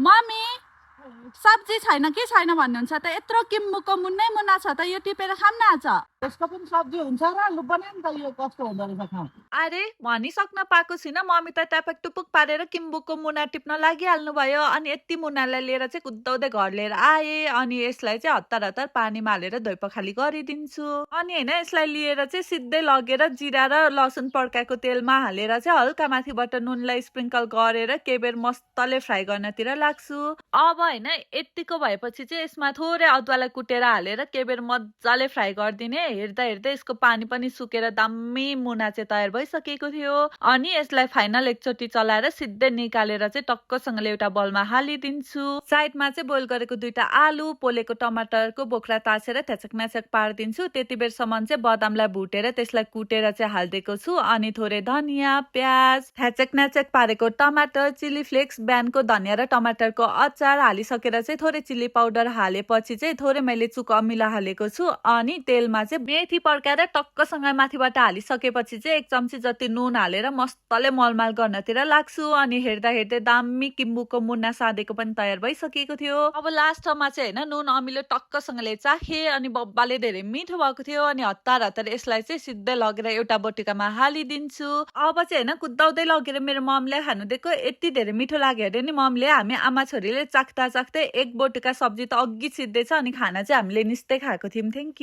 mummy सब्जी छैन के छैन भन्नुहुन्छ त यत्रो किम्बुको मुन्नै मुना छ त यो टिपेर खाम न आज यसको पनि सब्जी हुन्छ र लु बनाए नि त यो कस्तो हुँदो रहेछ खाऊ अरे भनिसक्न पाएको छैन मम्मी त ट्यापक टुपुक पारेर किम्बुको मुना टिप्न लागिहाल्नु भयो अनि यति मुनालाई लिएर चाहिँ कुद्दाउँदै घर लिएर आए अनि यसलाई चाहिँ हतार हतार पानीमा हालेर धोइ पखाली गरिदिन्छु अनि होइन यसलाई लिएर चाहिँ सिधै लगेर जिरा र लसुन पड्काएको तेलमा हालेर चाहिँ हल्का माथिबाट नुनलाई स्प्रिङ्कल गरेर केही बेर मस्तले फ्राई गर्नतिर लाग्छु अब होइन यतिको भएपछि चाहिँ यसमा थोरै अदुवालाई कुटेर हालेर केही बेर मजाले फ्राई गरिदिने हेर्दा हेर्दै यसको पानी पनि सुकेर दामी मुना चाहिँ तयार भइसकेको थियो अनि यसलाई फाइनल एकचोटि चलाएर सिधै निकालेर चाहिँ टक्कसँगले एउटा बलमा हालिदिन्छु साइडमा चाहिँ बोइल गरेको 2टा आलु पोलेको टमाटरको बोक्रा ताछेर थ्याचक म्याचक पारिदिन्छु त्यति बेरसम्म चाहिँ बदामलाई भुटेर त्यसलाई कुटेर चाहिँ हालिदिएको छु अनि थोरै धनियाँ प्याज थ्याचक म्याचक पारेको टमाटर चिली फ्लेक्स बिहानको धनियाँ र टमाटरको अचार हालिसकेर चाहिँ थोरै चिली पाउडर हालेपछि चाहिँ थोरै मैले चुक अमिला हालेको छु अनि तेलमा चाहिँ मेथी पड्काएर टक्कसँग माथिबाट हालिसकेपछि चाहिँ 1 चम्ची जति नुन हालेर मस्तले मलमाल गर्नतिर लाग्छु अनि हेर्दा हेर्दै दामी किम्बुको मुन्ना साँधेको पनि तयार भइसकेको थियो अब लास्टमा चाहिँ होइन नुन अमिलो टक्कसँगले चाखे अनि बब्बाले धेरै मिठो भएको थियो अनि हतार हतार यसलाई चाहिँ सिधै लगेर एउटा बटुकामा हालिदिन्छु अब चाहिँ होइन कुदाउँदै लगेर मेरो ममले खानु दिएको यति धेरै मिठो लाग्यो अरे नि ममले हामी आमा छोरीले चाख्दा चाख्दै 1 बटुका सब्जी त अघि सिद्धै छ अनि खाना चाहिँ हामीले निस्दै खाएको थियौँ थ्याङ्क यू